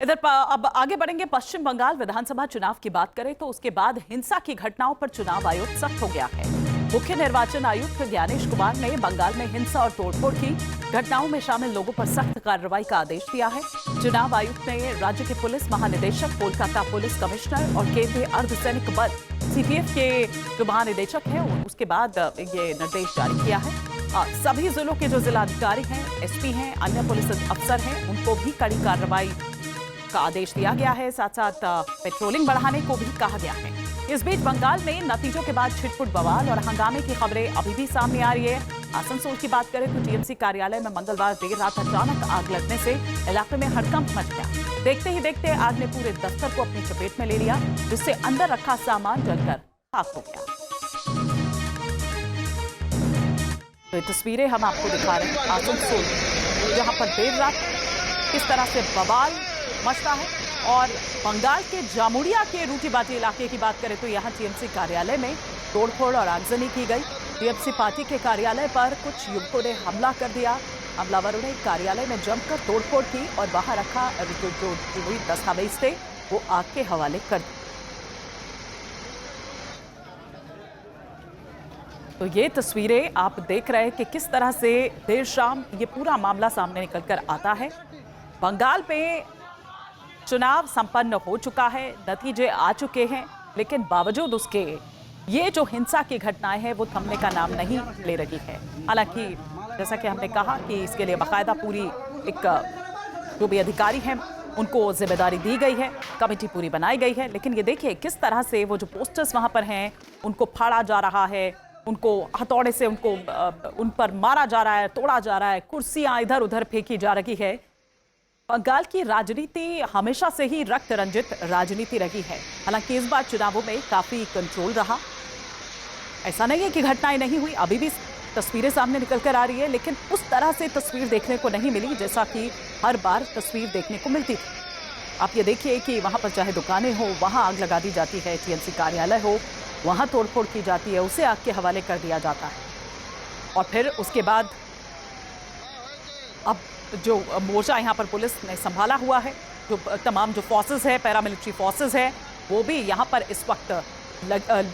अब आगे बढ़ेंगे। पश्चिम बंगाल विधानसभा चुनाव की बात करें तो उसके बाद हिंसा की घटनाओं पर चुनाव आयोग सख्त हो गया है। मुख्य निर्वाचन आयुक्त ज्ञानेश कुमार ने बंगाल में हिंसा और तोड़फोड़ की घटनाओं में शामिल लोगों पर सख्त कार्रवाई का आदेश दिया है। चुनाव आयुक्त ने राज्य के पुलिस महानिदेशक, कोलकाता पुलिस कमिश्नर और केंद्रीय अर्धसैनिक बल सीपीएफ के जो महानिदेशक हैं उसके बाद ये निर्देश जारी किया है। सभी जिलों के जो जिलाधिकारी हैं, एसपी हैं, अन्य पुलिस अफसर हैं, उनको भी कड़ी कार्रवाई का आदेश दिया गया है। साथ साथ पेट्रोलिंग बढ़ाने को भी कहा गया है। इस बीच बंगाल में नतीजों के बाद छिटपुट बवाल और हंगामे की खबरें अभी भी सामने आ रही है। आसनसोल की बात करें तो टीएमसी कार्यालय में मंगलवार देर रात अचानक आग लगने से इलाके में हड़कंप मच गया। देखते ही देखते आग ने पूरे दफ्तर को अपनी चपेट में ले लिया, जिससे अंदर रखा सामान जलकर खाक हो गया। तो ये तस्वीरें हम आपको दिखा रहे हैं आसनसोल, जहां पर देर रात किस तरह से बवाल मचता है। और बंगाल के जामुड़िया के रूटीबाटी इलाके की बात करें तो यहां टीएमसी कार्यालय में तोड़फोड़ और आगजनी की गई। टीएमसी पार्टी के कार्यालय पर कुछ युवकों ने हमला कर दिया। हमलावरों ने कार्यालय में जमकर तोड़फोड़ की और बाहर रखा जो दस्तावेज थे वो आग के हवाले कर दिए। तो ये तस्वीरें आप देख रहे हैं कि किस तरह से देर शाम ये पूरा मामला सामने निकलकर आता है। बंगाल में चुनाव संपन्न हो चुका है, नतीजे आ चुके हैं, लेकिन बावजूद उसके ये जो हिंसा की घटनाएं हैं वो थमने का नाम नहीं ले रही है। हालांकि जैसा कि हमने कहा कि इसके लिए बाकायदा पूरी एक जो भी अधिकारी हैं उनको जिम्मेदारी दी गई है, कमेटी पूरी बनाई गई है। लेकिन ये देखिए किस तरह से वो जो पोस्टर्स वहां पर हैं उनको फाड़ा जा रहा है, उनको हथौड़े से उन पर मारा जा रहा है, तोड़ा जा रहा है, कुर्सियां इधर उधर फेंकी जा रही है। बंगाल की राजनीति हमेशा से ही रक्त रंजित राजनीति रही है। हालांकि इस बार चुनावों में काफी कंट्रोल रहा। ऐसा नहीं है कि घटनाएं नहीं हुई, अभी भी तस्वीरें सामने निकल कर आ रही है, लेकिन उस तरह से तस्वीर देखने को नहीं मिली जैसा कि हर बार तस्वीर देखने को मिलती थी। आप ये देखिए कि वहां पर चाहे दुकानें हो वहां आग लगा दी जाती है, टीएमसी कार्यालय हो वहां तोड़फोड़ की जाती है, उसे आग के हवाले कर दिया जाता है। और फिर उसके बाद अब जो मोर्चा यहाँ पर पुलिस ने संभाला हुआ है, जो तमाम जो फोर्सेस है, पैरामिलिट्री फोर्सेस है, वो भी यहाँ पर इस वक्त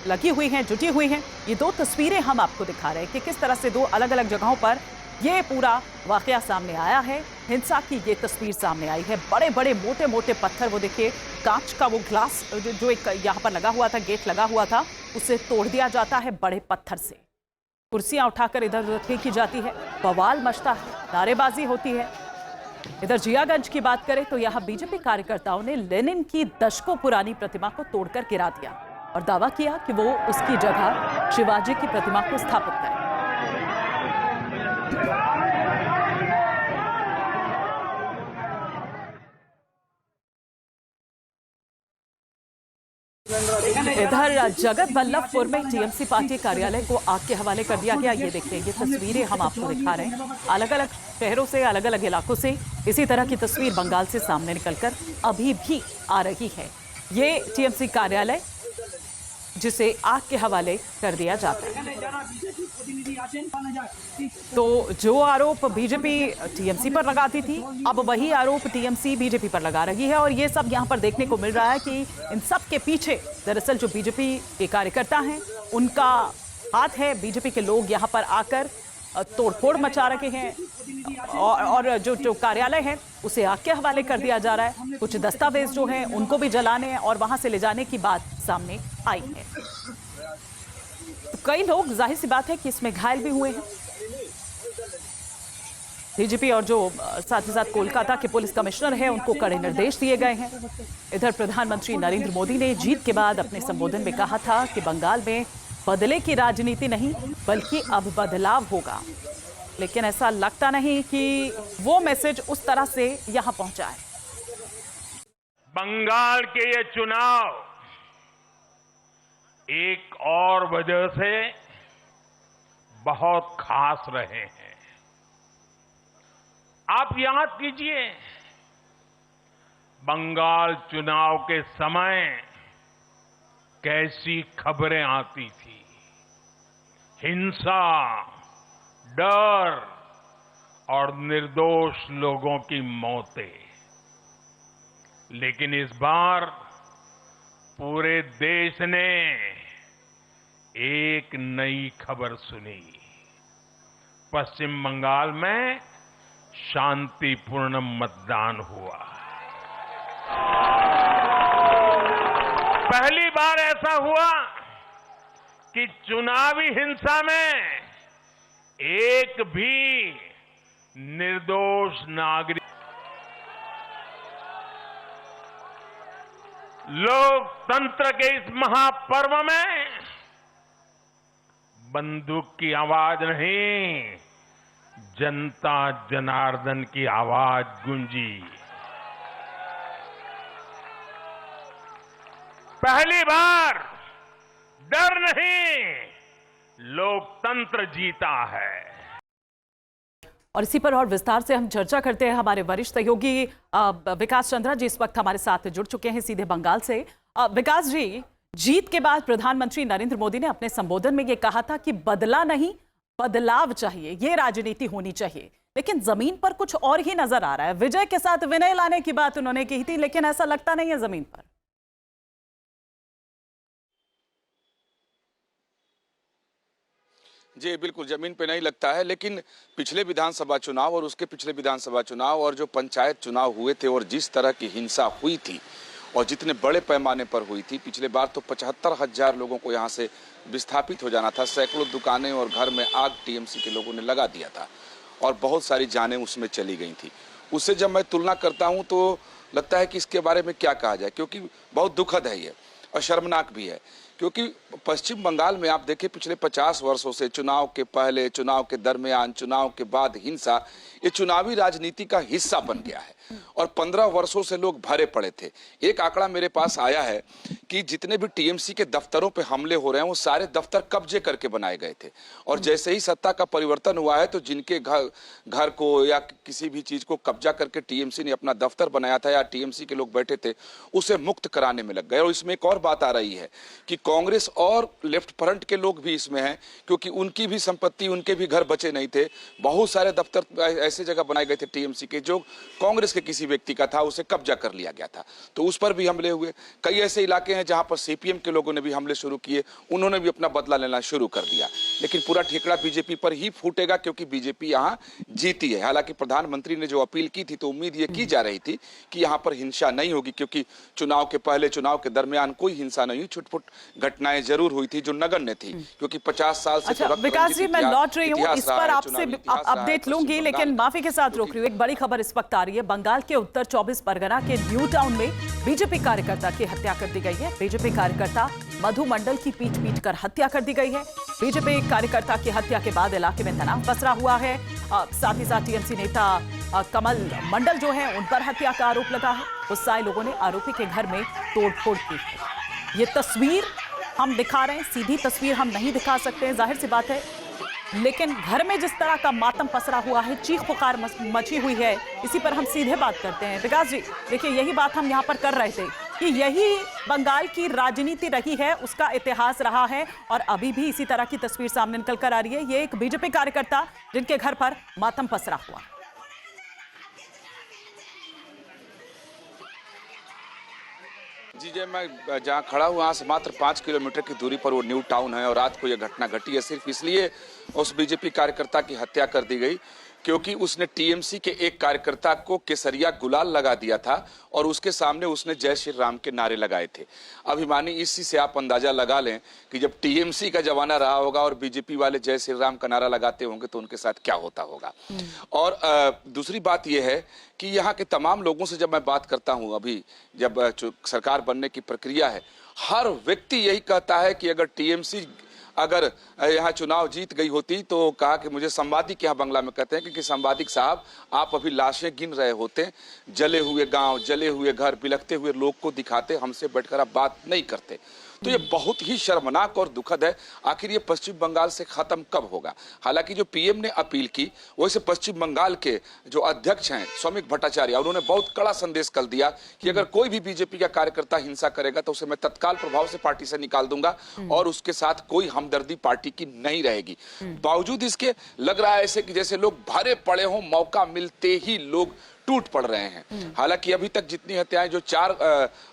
लगी हुई हैं, जुटी हुई हैं। ये दो तस्वीरें हम आपको दिखा रहे हैं कि किस तरह से दो अलग अलग जगहों पर ये पूरा वाकया सामने आया है। हिंसा की ये तस्वीर सामने आई है। बड़े बड़े मोटे मोटे पत्थर, वो देखिए कांच का वो ग्लास जो एक यहाँ पर लगा हुआ था, गेट लगा हुआ था, उसे तोड़ दिया जाता है बड़े पत्थर से। कुर्सियां उठाकर इधर उधर फेंकी जाती है, बवाल मचता है, नारेबाजी होती है। इधर जियागंज की बात करें तो यहाँ बीजेपी कार्यकर्ताओं ने लेनिन की दशकों पुरानी प्रतिमा को तोड़कर गिरा दिया और दावा किया कि वो उसकी जगह शिवाजी की प्रतिमा को स्थापित करें। इधर जगत वल्लभपुर में टीएमसी पार्टी कार्यालय को आग के हवाले कर दिया गया। ये देखिए, ये तस्वीरें हम आपको दिखा रहे हैं अलग अलग शहरों से, अलग अलग इलाकों से। इसी तरह की तस्वीर बंगाल से सामने निकलकर अभी भी आ रही है। ये टीएमसी कार्यालय जिसे आग के हवाले कर दिया जाता है। तो जो आरोप बीजेपी टीएमसी पर लगाती थी, अब वही आरोप टीएमसी बीजेपी पर लगा रही है। और ये सब यहाँ पर देखने को मिल रहा है कि इन सब के पीछे दरअसल जो बीजेपी के कार्यकर्ता हैं उनका हाथ है। बीजेपी के लोग यहाँ पर आकर तोड़फोड़ मचा रहे हैं और जो कार्यालय है उसे आग के हवाले कर दिया जा रहा है। कुछ दस्तावेज जो हैं उनको भी जलाने और वहां से ले जाने की बात सामने आई है। तो कई लोग, जाहिर सी बात है कि इसमें घायल भी हुए हैं। डीजीपी और जो साथ ही साथ कोलकाता के पुलिस कमिश्नर हैं उनको कड़े निर्देश दिए गए हैं। इधर प्रधानमंत्री नरेंद्र मोदी ने जीत के बाद अपने संबोधन में कहा था कि बंगाल में बदले की राजनीति नहीं बल्कि अब बदलाव होगा। लेकिन ऐसा लगता नहीं कि वो मैसेज उस तरह से यहां पहुंचा है। बंगाल के ये चुनाव एक और वजह से बहुत खास रहे हैं। आप याद कीजिए, बंगाल चुनाव के समय कैसी खबरें आती थी। हिंसा, डर और निर्दोष लोगों की मौतें। लेकिन इस बार पूरे देश ने एक नई खबर सुनी। पश्चिम बंगाल में शांतिपूर्ण मतदान हुआ। पहली बार ऐसा हुआ कि चुनावी हिंसा में एक भी निर्दोष नागरिक, लोकतंत्र के इस महापर्व में बंदूक की आवाज नहीं, जनता जनार्दन की आवाज गूंजी। पहली बार डर नहीं, लोकतंत्र जीता है। और इसी पर और विस्तार से हम चर्चा करते हैं। हमारे वरिष्ठ सहयोगी विकास चंद्रा जी इस वक्त हमारे साथ जुड़ चुके हैं सीधे बंगाल से। विकास जी, जीत के बाद प्रधानमंत्री नरेंद्र मोदी ने अपने संबोधन में यह कहा था कि बदला नहीं, बदलाव चाहिए, ये राजनीति होनी चाहिए, लेकिन जमीन पर कुछ और ही नजर आ रहा है। विजय के साथ विनय लाने की बात उन्होंने की थी, लेकिन ऐसा लगता नहीं है जमीन पर। जी बिल्कुल, जमीन पे नहीं लगता है, लेकिन पिछले विधानसभा चुनाव और उसके पिछले विधानसभा चुनाव और जो पंचायत चुनाव हुए थे और जिस तरह की हिंसा हुई थी और जितने बड़े पैमाने पर हुई थी, पिछले बार तो 75,000 लोगों को यहाँ से विस्थापित हो जाना था। सैकड़ों दुकानें और घर में आग टीएमसी के लोगों ने लगा दिया था और बहुत सारी जानें उसमें चली गई थी। उससे जब मैं तुलना करता हूँ तो लगता है कि इसके बारे में क्या कहा जाए, क्योंकि बहुत दुखद है ये और शर्मनाक भी है। क्योंकि पश्चिम बंगाल में आप देखिए, पिछले 50 वर्षों से चुनाव के पहले, चुनाव के दरमियान, चुनाव के बाद हिंसा ये चुनावी राजनीति का हिस्सा बन गया है और 15 वर्षों से लोग भरे पड़े थे। एक आंकड़ा मेरे पास आया है कि जितने भी टीएमसी के दफ्तरों पे हमले हो रहे हैं वो सारे दफ्तर कब्जे करके बनाए गए थे और जैसे ही सत्ता का परिवर्तन हुआ है तो जिनके घर को या किसी भी चीज को कब्जा करके टीएमसी ने अपना दफ्तर बनाया था या टीएमसी के लोग बैठे थे, उसे मुक्त कराने में लग गए। और इसमें एक और बात आ रही है कि कांग्रेस और लेफ्ट फ्रंट के लोग भी इसमें हैं, क्योंकि उनकी भी संपत्ति, उनके भी घर बचे नहीं थे। बहुत सारे दफ्तर ऐसे जगह बनाए गए थे टीएमसी के जो कांग्रेस के किसी व्यक्ति का था, उसे कब्जा कर लिया गया था, तो उस पर भी हमले हुए। कई ऐसे इलाके हैं जहां पर सीपीएम के लोगों ने भी हमले शुरू किए, उन्होंने भी अपना बदला लेना शुरू कर दिया। लेकिन पूरा ठेकड़ा बीजेपी पर ही फूटेगा क्योंकि बीजेपी यहां जीती है। हालांकि प्रधानमंत्री ने जो अपील की थी तो उम्मीद ये की जा रही थी कि यहां पर हिंसा नहीं होगी, क्योंकि चुनाव के पहले, चुनाव के दरमियान कोई हिंसा नहीं हुई, छुटपुट घटनाएं जरूर हुई थी जो नगण्य थी, क्योंकि 50 साल से। अच्छा विकास जी, मैं लौट रही हूँ, इस पर आपसे अपडेट लूंगी, लेकिन माफी के साथ रोक रही हूँ। एक बड़ी खबर इस वक्त आ रही है। बंगाल के उत्तर 24 परगना के न्यू टाउन में बीजेपी कार्यकर्ता की हत्या कर दी गई है। बीजेपी कार्यकर्ता मधु मंडल की पीट कर हत्या कर दी गई है। बीजेपी कार्यकर्ता की हत्या के बाद इलाके में तनाव पसरा हुआ है। साथ ही साथ टीएमसी नेता कमल मंडल जो है उन पर हत्या का आरोप लगा है। गुस्साए लोगों ने आरोपी के घर में तोड़फोड़ की। ये तस्वीर हम दिखा रहे हैं, सीधी तस्वीर हम नहीं दिखा सकते, जाहिर सी बात है, लेकिन घर में जिस तरह का मातम पसरा हुआ है, चीख पुकार मची हुई है, इसी पर हम सीधे बात करते हैं। विकास जी देखिए, यही बात हम यहाँ पर कर रहे थे कि यही बंगाल की राजनीति रही है, उसका इतिहास रहा है और अभी भी इसी तरह की तस्वीर सामने निकल कर आ रही है। ये एक बीजेपी कार्यकर्ता जिनके घर पर मातम पसरा हुआ। जी जय, मैं जहाँ खड़ा हूँ वहाँ से मात्र 5 किलोमीटर की दूरी पर वो न्यू टाउन है और रात को यह घटना घटी है सिर्फ इसलिए उस बीजेपी कार्यकर्ता की हत्या कर दी गई क्योंकि उसने टीएमसी के एक कार्यकर्ता को केसरिया गुलाल लगा दिया था और उसके सामने उसने जय श्री राम के नारे लगाए थे। अभिमानी, इसी से आप अंदाजा लगा लें कि जब टीएमसी का जमाना रहा होगा और बीजेपी वाले जय श्री राम का नारा लगाते होंगे तो उनके साथ क्या होता होगा। और दूसरी बात यह है कि यहाँ के तमाम लोगों से जब मैं बात करता हूँ, अभी जब सरकार बनने की प्रक्रिया है, हर व्यक्ति यही कहता है कि अगर टीएमसी अगर यहाँ चुनाव जीत गई होती तो कहा कि मुझे संवादिक यहाँ बंगला में कहते हैं कि संवादिक साहब आप अभी लाशें गिन रहे होते, जले हुए गांव, जले हुए घर, बिलखते हुए लोग को दिखाते, हमसे बैठकर आप बात नहीं करते। तो ये बहुत ही शर्मनाक और दुखद है। आखिर ये पश्चिम बंगाल से खत्म कब होगा। हालांकि जो पीएम ने अपील की वैसे पश्चिम बंगाल के जो अध्यक्ष हैं सौमिक भट्टाचार्य, उन्होंने बहुत कड़ा संदेश कल दिया कि अगर कोई भी बीजेपी का कार्यकर्ता हिंसा करेगा तो उसे मैं तत्काल प्रभाव से पार्टी से निकाल दूंगा और उसके साथ कोई हमदर्दी पार्टी की नहीं रहेगी। बावजूद इसके लग रहा है ऐसे कि जैसे लोग भरे पड़े हों, मौका मिलते ही लोग टूट पड़ रहे हैं। हालांकि अभी तक जितनी हत्याएं, जो 4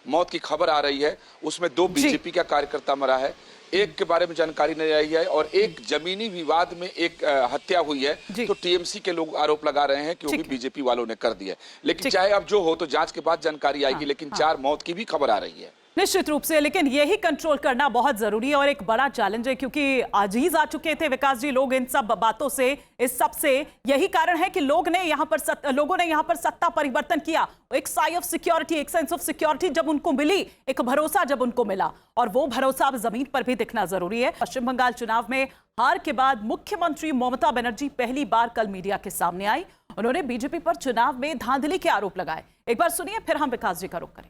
मौत की खबर आ रही है, उसमें 2 बीजेपी का कार्यकर्ता मरा है, एक के बारे में जानकारी नहीं आई है, और एक जमीनी विवाद में एक हत्या हुई है। तो टीएमसी के लोग आरोप लगा रहे हैं कि वो भी बीजेपी वालों ने कर दिया। लेकिन चाहे अब जो हो, तो जांच के बाद जानकारी आएगी। लेकिन 4 मौत की भी खबर आ रही है निश्चित रूप से, लेकिन यही कंट्रोल करना बहुत जरूरी है और एक बड़ा चैलेंज है, क्योंकि अजीज आ चुके थे विकास जी लोग इन सब बातों से, इस सब से। यही कारण है कि लोगों ने यहाँ पर सत्ता परिवर्तन किया। एक साई ऑफ सिक्योरिटी, एक सेंस ऑफ सिक्योरिटी जब उनको मिली, एक भरोसा जब उनको मिला, और वो भरोसा अब जमीन पर भी दिखना जरूरी है। पश्चिम बंगाल चुनाव में हार के बाद मुख्यमंत्री ममता बनर्जी पहली बार कल मीडिया के सामने आई। उन्होंने बीजेपी पर चुनाव में धांधली के आरोप लगाए। एक बार सुनिए, फिर हम विकास जी का रुख करें।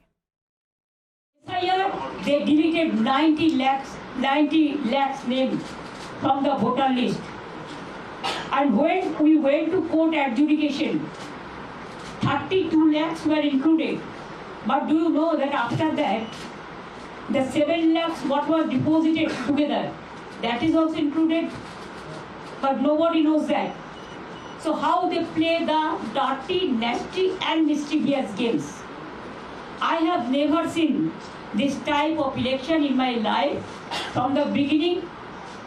They deleted 90 lakhs names from the voter list. And when we went to court adjudication, 32 lakhs were included. But do you know that after that, the 7 lakhs what was deposited together, that is also included? But nobody knows that. So how they play the dirty, nasty and mischievous games. I have never seen this type of election in my life. From the beginning,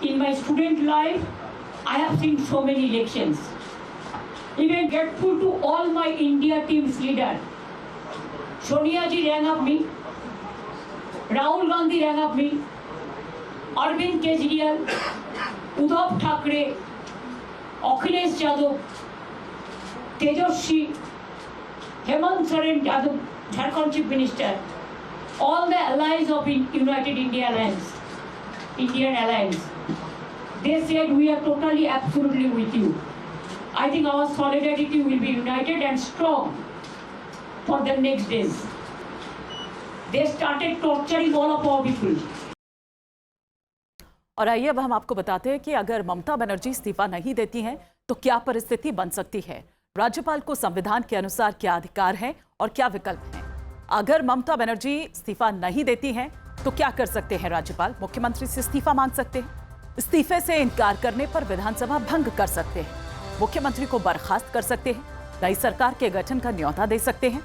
in my student life, I have seen so many elections. Even grateful to all my India team's leader. Sonia ji rang up me, Rahul Gandhi rang up me, Arvind Kejriwal, Uddhav Thackeray, Akhilesh Yadav, Tejaswi, Hemant Soren Yadav, Jharkhand Chief Minister, all the allies of United Indian Alliance, they said we are totally, absolutely with you. I think our solidarity will be united and strong for the next days. They started torturing all of our people. और आइए अब हम आपको बताते हैं कि अगर ममता बनर्जी इस्तीफा नहीं देती हैं तो क्या परिस्थिति बन सकती है। राज्यपाल को संविधान के अनुसार क्या अधिकार है और क्या विकल्प हैं। अगर ममता बनर्जी इस्तीफा नहीं देती हैं तो क्या कर सकते हैं राज्यपाल? मुख्यमंत्री से इस्तीफा मांग सकते हैं, इस्तीफे से इनकार करने पर विधानसभा भंग कर सकते हैं, मुख्यमंत्री को बर्खास्त कर सकते हैं, नई सरकार के गठन का न्योता दे सकते हैं।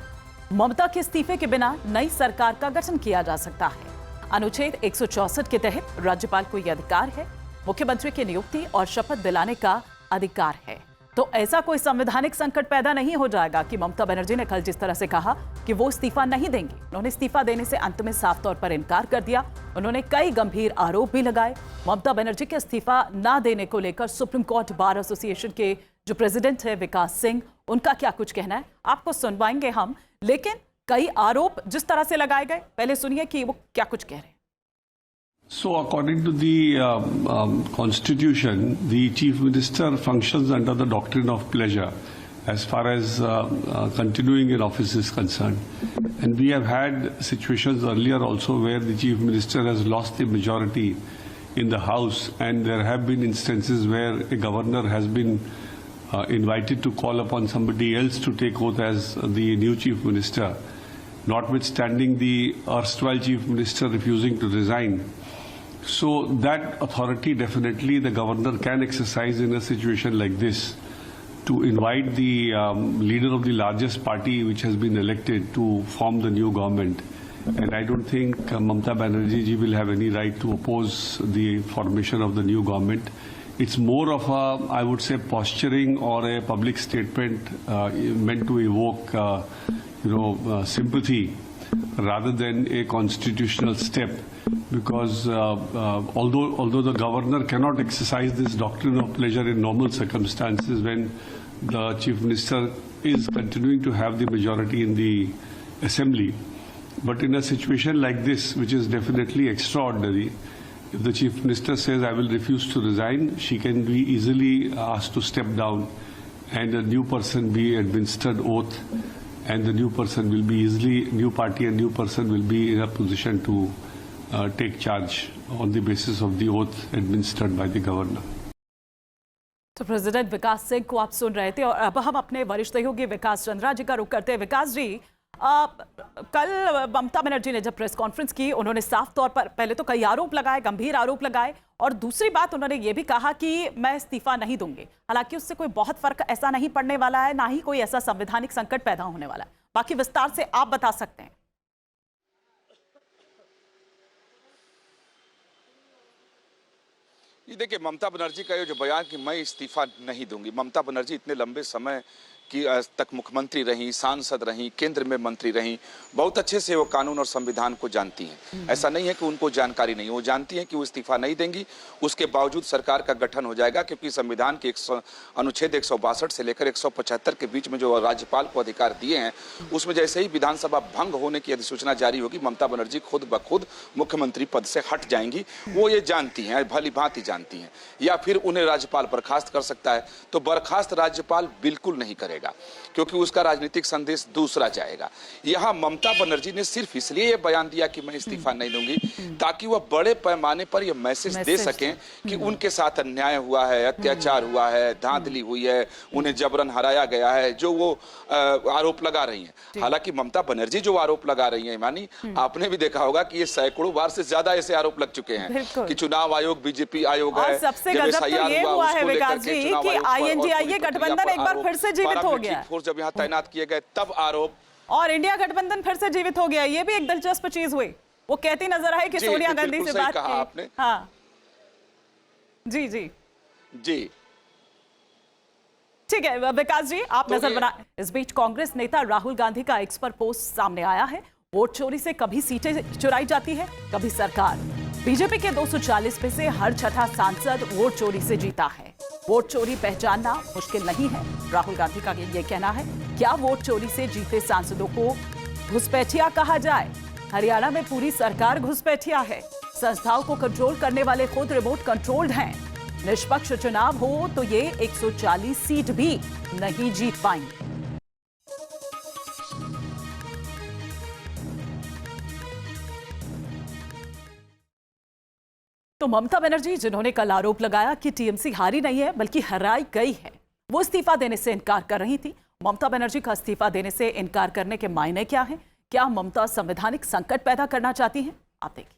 ममता के इस्तीफे के बिना नई सरकार का गठन किया जा सकता है। अनुच्छेद 164 के तहत राज्यपाल को यह अधिकार है। मुख्यमंत्री की नियुक्ति और शपथ दिलाने का अधिकार है। तो ऐसा कोई संवैधानिक संकट पैदा नहीं हो जाएगा कि ममता बनर्जी ने कल जिस तरह से कहा कि वो इस्तीफा नहीं देंगी। उन्होंने इस्तीफा देने से अंत में साफ तौर पर इनकार कर दिया। उन्होंने कई गंभीर आरोप भी लगाए। ममता बनर्जी के इस्तीफा ना देने को लेकर सुप्रीम कोर्ट बार एसोसिएशन के जो प्रेसिडेंट है विकास सिंह, उनका क्या कुछ कहना है आपको सुनवाएंगे हम। लेकिन कई आरोप जिस तरह से लगाए गए, पहले सुनिए कि वो क्या कुछ कह रहे हैं। So, according to the Constitution, the Chief Minister functions under the doctrine of pleasure as far as continuing in office is concerned. And we have had situations earlier also where the Chief Minister has lost the majority in the House, and there have been instances where a governor has been invited to call upon somebody else to take oath as the new Chief Minister, notwithstanding the erstwhile Chief Minister refusing to resign. So that authority definitely the governor can exercise in a situation like this to invite the leader of the largest party which has been elected to form the new government. And I don't think Mamata Banerjee ji will have any right to oppose the formation of the new government. It's more of a, I would say, posturing or a public statement meant to evoke, sympathy rather than a constitutional step. Because although the governor cannot exercise this doctrine of pleasure in normal circumstances when the chief minister is continuing to have the majority in the assembly, but in a situation like this, which is definitely extraordinary, if the chief minister says, I will refuse to resign, she can be easily asked to step down and a new person be administered oath, and the new person will be new party and new person will be in a position to take charge on the basis of the oath administered by the governor. तो president विकास सिंह को आप सुन रहे थे और अब हम अपने वरिष्ठ सहयोगी विकास चंद्रा जी का रुख करते हैं। विकास जी, कल ममता बनर्जी ने जब प्रेस कॉन्फ्रेंस की, उन्होंने साफ तौर पर पहले तो कई आरोप लगाए, गंभीर आरोप लगाए, और दूसरी बात उन्होंने ये भी कहा कि मैं इस्तीफा नहीं दूंगी। हालांकि उससे कोई बहुत फर्क ऐसा नहीं पड़ने वाला है, ना ही कोई ऐसा संवैधानिक संकट पैदा होने वाला है। बाकी विस्तार से आप बता सकते हैं। ये देखिए, ममता बनर्जी का ये जो बयान कि मैं इस्तीफा नहीं दूंगी, ममता बनर्जी इतने लंबे समय की तक मुख्यमंत्री रही, सांसद रही, केंद्र में मंत्री रही, बहुत अच्छे से वो कानून और संविधान को जानती हैं। ऐसा नहीं है कि उनको जानकारी नहीं, वो जानती हैं कि वो इस्तीफा नहीं देंगी, उसके बावजूद सरकार का गठन हो जाएगा, क्योंकि संविधान के अनुच्छेद 162 से लेकर 175 के बीच में जो राज्यपाल को अधिकार दिए हैं, उसमें जैसे ही विधानसभा भंग होने की अधिसूचना जारी होगी, ममता बनर्जी खुद ब खुद मुख्यमंत्री पद से हट जाएंगी। वो ये जानती हैं, भली भांति जानती हैं। या फिर उन्हें राज्यपाल बर्खास्त कर सकता है, तो बर्खास्त राज्यपाल बिल्कुल नहीं करेगा, क्योंकि उसका राजनीतिक संदेश दूसरा जाएगा। यहां ममता बनर्जी ने सिर्फ इसलिए यह बयान दिया कि मैं इस्तीफा नहीं दूंगी, ताकि वह बड़े पैमाने पर यह मैसेज दे सकें कि उनके साथ अन्याय हुआ है, अत्याचार हुआ है, धांधली हुई है, उन्हें जबरन हराया गया है, जो वो आरोप लगा रही हैं। हालांकि ममता बनर्जी जो आरोप लगा रही है, मानी आपने भी देखा होगा कि ये सैकड़ों बार से ज्यादा ऐसे आरोप लग चुके हैं कि चुनाव आयोग बीजेपी आयोग है। सबसे गजब तो ये हुआ है विकास जी कि INDIA गठबंधन एक बार फिर से जीवित हो गया। फोर्स जब यहाँ तैनात किए गए तब आरोप, और इंडिया गठबंधन फिर से जीवित हो गया। ये भी एक दिलचस्प चीज हुई। वो कहती नजर आई कि सोनिया गांधी से बात की आपने। हाँ जी जी जी ठीक है विकास जी, आप नजर बना। इस बीच कांग्रेस नेता राहुल गांधी का एक्स पर पोस्ट सामने आया है। वोट चोरी से कभी सीटें चुराई जाती है, कभी सरकार। बीजेपी के 240 में से हर छठा सांसद वोट चोरी से जीता है। वोट चोरी पहचानना मुश्किल नहीं है, राहुल गांधी का ये कहना है। क्या वोट चोरी से जीते सांसदों को घुसपैठिया कहा जाए? हरियाणा में पूरी सरकार घुसपैठिया है। संस्थाओं को कंट्रोल करने वाले खुद रिमोट कंट्रोल्ड हैं। निष्पक्ष चुनाव हो तो ये 140 सीट भी नहीं जीत पाएंगे। तो ममता बनर्जी, जिन्होंने कल आरोप लगाया कि टीएमसी हारी नहीं है बल्कि हराई गई है, वो इस्तीफा देने से इनकार कर रही थी। ममता बनर्जी का इस्तीफा देने से इनकार करने के मायने क्या हैं? क्या ममता संवैधानिक संकट पैदा करना चाहती हैं? आप देखिए।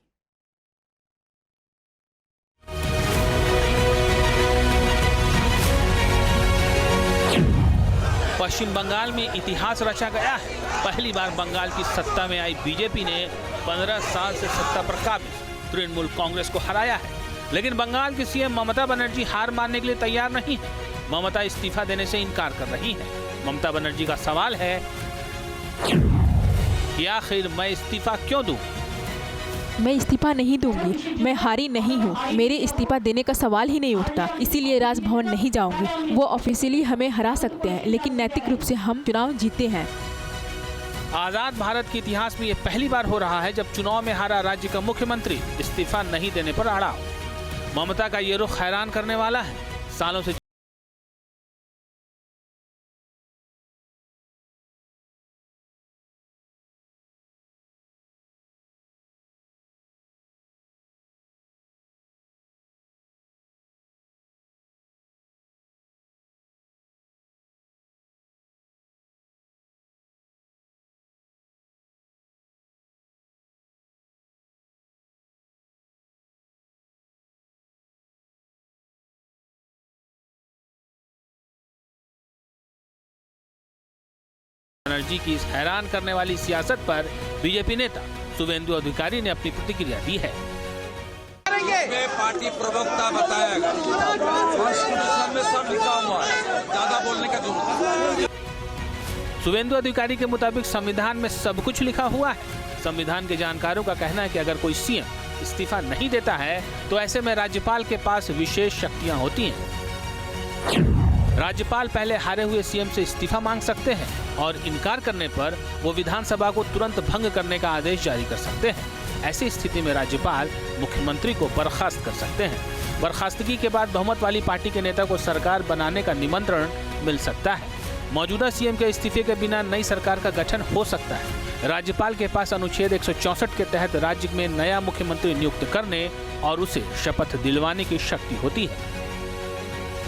पश्चिम बंगाल में इतिहास रचा गया है। पहली बार बंगाल की सत्ता में आई बीजेपी ने 15 साल से सत्ता पर काबिज तृणमूल कांग्रेस को हराया है। लेकिन बंगाल की सीएम ममता बनर्जी हार मानने के लिए तैयार नहीं है। ममता इस्तीफा देने से इनकार कर रही है। ममता बनर्जी का सवाल है कि आखिर मैं इस्तीफा क्यों दूं? मैं इस्तीफा नहीं दूंगी। मैं हारी नहीं हूँ। मेरे इस्तीफा देने का सवाल ही नहीं उठता। इसीलिए राजभवन नहीं जाऊंगी। वो ऑफिशियली हमें हरा सकते हैं, लेकिन नैतिक रूप से हम चुनाव जीते हैं। आजाद भारत के इतिहास में ये पहली बार हो रहा है जब चुनाव में हारा राज्य का मुख्यमंत्री इस्तीफा नहीं देने पर अड़ा। ममता का ये रुख हैरान करने वाला है। सालों से बनर्जी की इस हैरान करने वाली सियासत पर बीजेपी नेता शुभेंदु अधिकारी ने अपनी प्रतिक्रिया दी है। पार्टी प्रवक्ता बताएगा, कॉन्स्टिट्यूशन में सब लिखा हुआ है, ज्यादा बोलने का जरूरत नहीं। शुभेंदु अधिकारी के मुताबिक संविधान में सब कुछ लिखा हुआ है। संविधान के जानकारों का कहना है कि अगर कोई सीएम इस्तीफा नहीं देता है तो ऐसे में राज्यपाल के पास विशेष शक्तियां होती हैं। राज्यपाल पहले हारे हुए सीएम से इस्तीफा मांग सकते हैं और इनकार करने पर वो विधानसभा को तुरंत भंग करने का आदेश जारी कर सकते हैं। ऐसी स्थिति में राज्यपाल मुख्यमंत्री को बर्खास्त कर सकते हैं। बर्खास्तगी के बाद बहुमत वाली पार्टी के नेता को सरकार बनाने का निमंत्रण मिल सकता है। मौजूदा सीएम के इस्तीफे के बिना नई सरकार का गठन हो सकता है। राज्यपाल के पास अनुच्छेद 164 के तहत राज्य में नया मुख्यमंत्री नियुक्त करने और उसे शपथ दिलवाने की शक्ति होती है।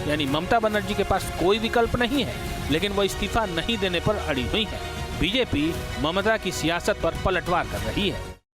यानी ममता बनर्जी के पास कोई विकल्प नहीं है, लेकिन वो इस्तीफा नहीं देने पर अड़ी हुई है। बीजेपी ममता की सियासत पर पलटवार कर रही है।